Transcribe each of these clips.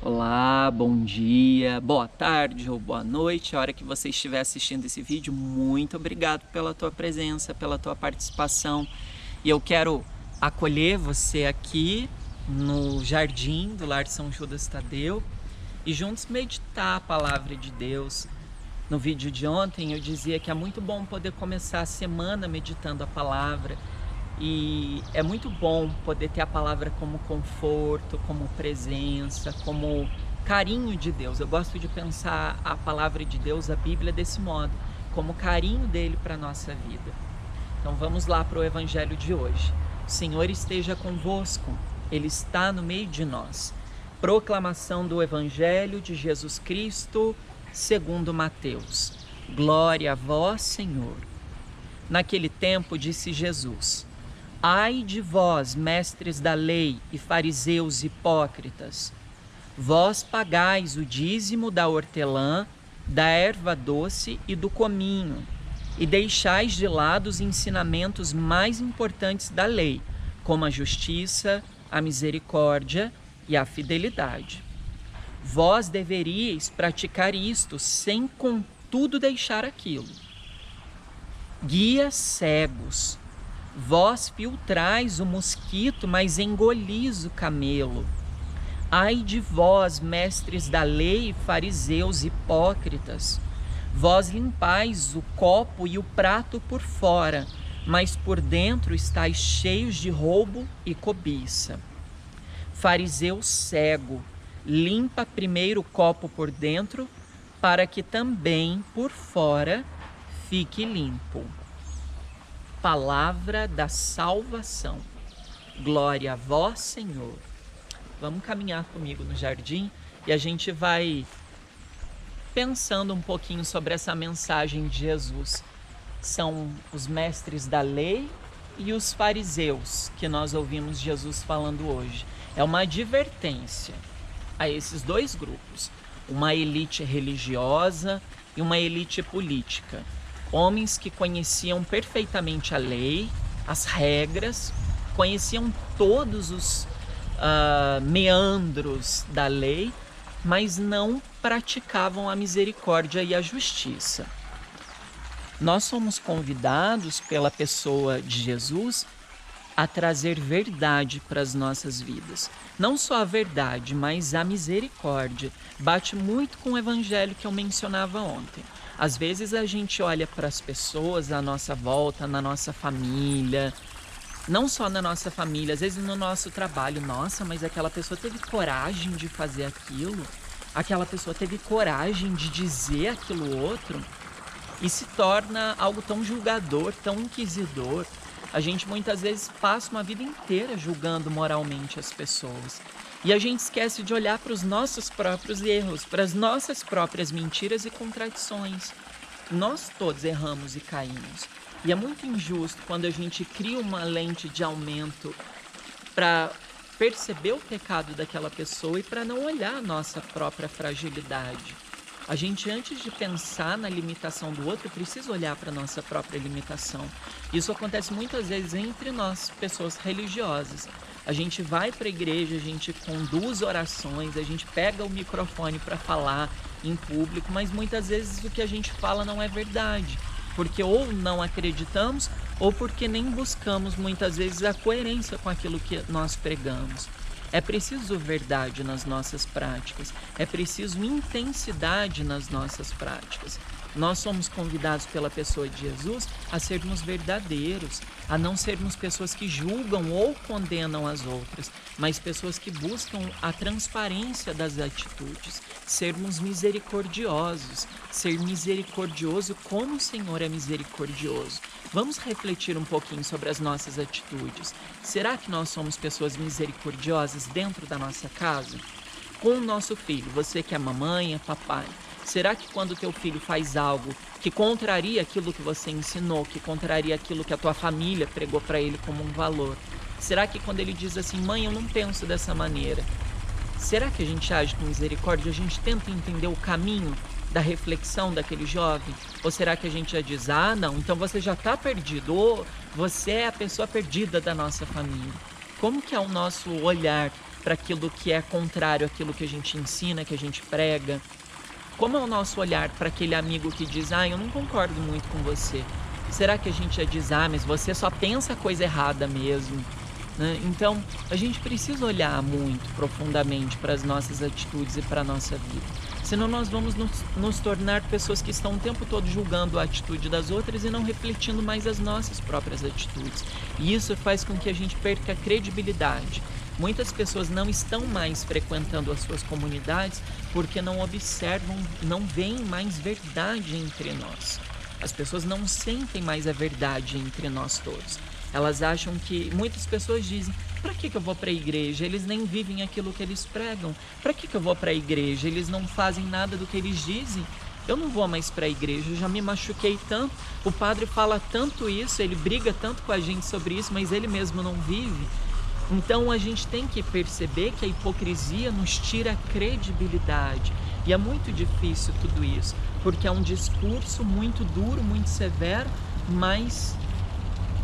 Olá, bom dia, boa tarde ou boa noite, a hora que você estiver assistindo esse vídeo, muito obrigado pela tua presença, pela tua participação. E eu quero acolher você aqui no jardim do Lar São Judas Tadeu e juntos meditar a palavra de Deus. No vídeo de ontem eu dizia que é muito bom poder começar a semana meditando a palavra. E é muito bom poder ter a palavra como conforto, como presença, como carinho de Deus. Eu gosto de pensar a palavra de Deus, a Bíblia, desse modo, como carinho dele para a nossa vida. Então vamos lá para o Evangelho de hoje. O Senhor esteja convosco, Ele está no meio de nós. Proclamação do Evangelho de Jesus Cristo, segundo Mateus. Glória a vós, Senhor. Naquele tempo disse Jesus: Ai de vós, mestres da lei e fariseus hipócritas! Vós pagais o dízimo da hortelã, da erva doce e do cominho, e deixais de lado os ensinamentos mais importantes da lei, como a justiça, a misericórdia e a fidelidade. Vós deveríeis praticar isto, sem contudo deixar aquilo. Guias cegos! Vós filtrais o mosquito, mas engolis o camelo. Ai de vós, mestres da lei e fariseus hipócritas! Vós limpais o copo e o prato por fora, mas por dentro estáis cheios de roubo e cobiça. Fariseu cego, limpa primeiro o copo por dentro, para que também por fora fique limpo. Palavra da salvação. Glória a vós, Senhor. Vamos caminhar comigo no jardim e a gente vai pensando um pouquinho sobre essa mensagem de Jesus. São os mestres da lei e os fariseus que nós ouvimos Jesus falando hoje. É uma advertência a esses dois grupos, uma elite religiosa e uma elite política. Homens que conheciam perfeitamente a lei, as regras, conheciam todos os meandros da lei, mas não praticavam a misericórdia e a justiça. Nós somos convidados pela pessoa de Jesus a trazer verdade para as nossas vidas. Não só a verdade, mas a misericórdia. Bate muito com o evangelho que eu mencionava ontem. Às vezes a gente olha para as pessoas à nossa volta, na nossa família, não só na nossa família, às vezes no nosso trabalho. Nossa, mas aquela pessoa teve coragem de fazer aquilo, aquela pessoa teve coragem de dizer aquilo outro, e se torna algo tão julgador, tão inquisidor. A gente muitas vezes passa uma vida inteira julgando moralmente as pessoas. E a gente esquece de olhar para os nossos próprios erros, para as nossas próprias mentiras e contradições. Nós todos erramos e caímos. E é muito injusto quando a gente cria uma lente de aumento para perceber o pecado daquela pessoa e para não olhar a nossa própria fragilidade. A gente, antes de pensar na limitação do outro, precisa olhar para a nossa própria limitação. Isso acontece muitas vezes entre nós, pessoas religiosas. A gente vai para a igreja, a gente conduz orações, a gente pega o microfone para falar em público, mas muitas vezes o que a gente fala não é verdade, porque ou não acreditamos ou porque nem buscamos muitas vezes a coerência com aquilo que nós pregamos. É preciso verdade nas nossas práticas, é preciso intensidade nas nossas práticas. Nós somos convidados pela pessoa de Jesus a sermos verdadeiros, a não sermos pessoas que julgam ou condenam as outras, mas pessoas que buscam a transparência das atitudes, sermos misericordiosos, ser misericordioso como o Senhor é misericordioso. Vamos refletir um pouquinho sobre as nossas atitudes. Será que nós somos pessoas misericordiosas dentro da nossa casa? Com o nosso filho, você que é mamãe, é papai, será que quando teu filho faz algo que contraria aquilo que você ensinou, que contraria aquilo que a tua família pregou para ele como um valor, será que quando ele diz assim, mãe, eu não penso dessa maneira, será que a gente age com misericórdia? A gente tenta entender o caminho da reflexão daquele jovem? Ou será que a gente já diz, ah, não, então você já está perdido, ou você é a pessoa perdida da nossa família? Como que é o nosso olhar para aquilo que é contrário àquilo que a gente ensina, que a gente prega? Como é o nosso olhar para aquele amigo que diz: ah, eu não concordo muito com você? Será que a gente já diz: ah, mas você só pensa a coisa errada mesmo? Né? Então, a gente precisa olhar muito profundamente para as nossas atitudes e para a nossa vida. Senão nós vamos nos tornar pessoas que estão o tempo todo julgando a atitude das outras e não refletindo mais as nossas próprias atitudes. E isso faz com que a gente perca a credibilidade. Muitas pessoas não estão mais frequentando as suas comunidades porque não observam, não veem mais verdade entre nós. As pessoas não sentem mais a verdade entre nós todos. Elas acham que, muitas pessoas dizem: para que eu vou para a igreja? Eles nem vivem aquilo que eles pregam. Para que eu vou para a igreja? Eles não fazem nada do que eles dizem. Eu não vou mais para a igreja, eu já me machuquei tanto. O padre fala tanto isso, ele briga tanto com a gente sobre isso, mas ele mesmo não vive. Então a gente tem que perceber que a hipocrisia nos tira a credibilidade. E é muito difícil tudo isso, porque é um discurso muito duro, muito severo, mas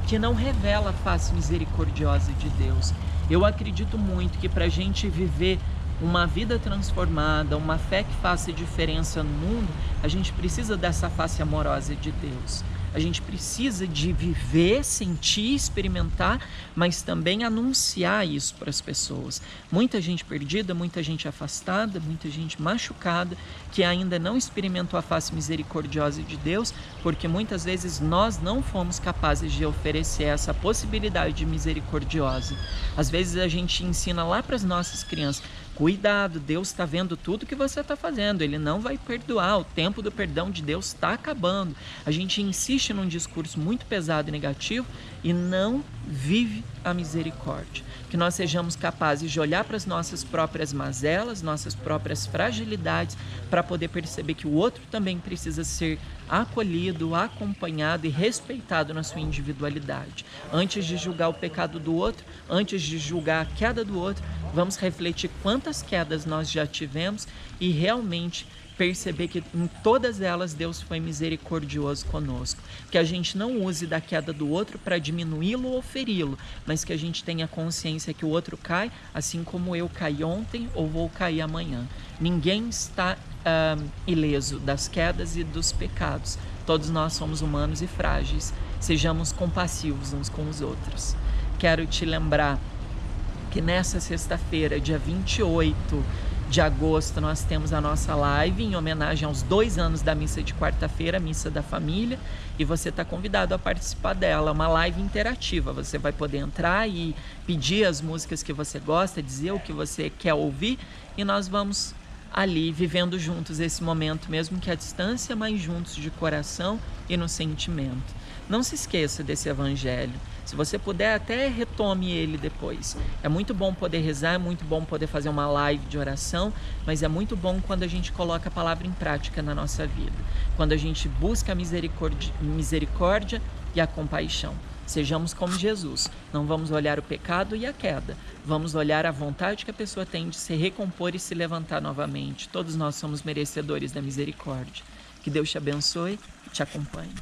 que não revela a face misericordiosa de Deus. Eu acredito muito que para a gente viver uma vida transformada, uma fé que faça diferença no mundo, a gente precisa dessa face amorosa de Deus. A gente precisa de viver, sentir, experimentar, mas também anunciar isso para as pessoas. Muita gente perdida, muita gente afastada, muita gente machucada, que ainda não experimentou a face misericordiosa de Deus, porque muitas vezes nós não fomos capazes de oferecer essa possibilidade misericordiosa. Às vezes a gente ensina lá para as nossas crianças: cuidado, Deus está vendo tudo que você está fazendo, Ele não vai perdoar, o tempo do perdão de Deus está acabando. A gente insiste num discurso muito pesado e negativo e não vive a misericórdia. Que nós sejamos capazes de olhar para as nossas próprias mazelas, nossas próprias fragilidades, para poder perceber que o outro também precisa ser acolhido, acompanhado e respeitado na sua individualidade. Antes de julgar o pecado do outro, antes de julgar a queda do outro, vamos refletir quantas quedas nós já tivemos e realmente perceber que em todas elas Deus foi misericordioso conosco. Que a gente não use da queda do outro para diminuí-lo ou feri-lo, mas que a gente tenha consciência que o outro cai, assim como eu caí ontem ou vou cair amanhã. Ninguém está ileso das quedas e dos pecados. Todos nós somos humanos e frágeis. Sejamos compassivos uns com os outros. Quero te lembrar que nessa sexta-feira, dia 28 de agosto, nós temos a nossa live em homenagem aos 2 anos da missa de quarta-feira, Missa da Família, e você está convidado a participar dela. Uma live interativa, você vai poder entrar e pedir as músicas que você gosta, dizer o que você quer ouvir, e nós vamos ali vivendo juntos esse momento, mesmo que à distância, mas juntos de coração e no sentimento. Não se esqueça desse evangelho. Se você puder, até retome ele depois. É muito bom poder rezar, é muito bom poder fazer uma live de oração, mas é muito bom quando a gente coloca a palavra em prática na nossa vida. Quando a gente busca a misericórdia e a compaixão. Sejamos como Jesus. Não vamos olhar o pecado e a queda. Vamos olhar a vontade que a pessoa tem de se recompor e se levantar novamente. Todos nós somos merecedores da misericórdia. Que Deus te abençoe e te acompanhe.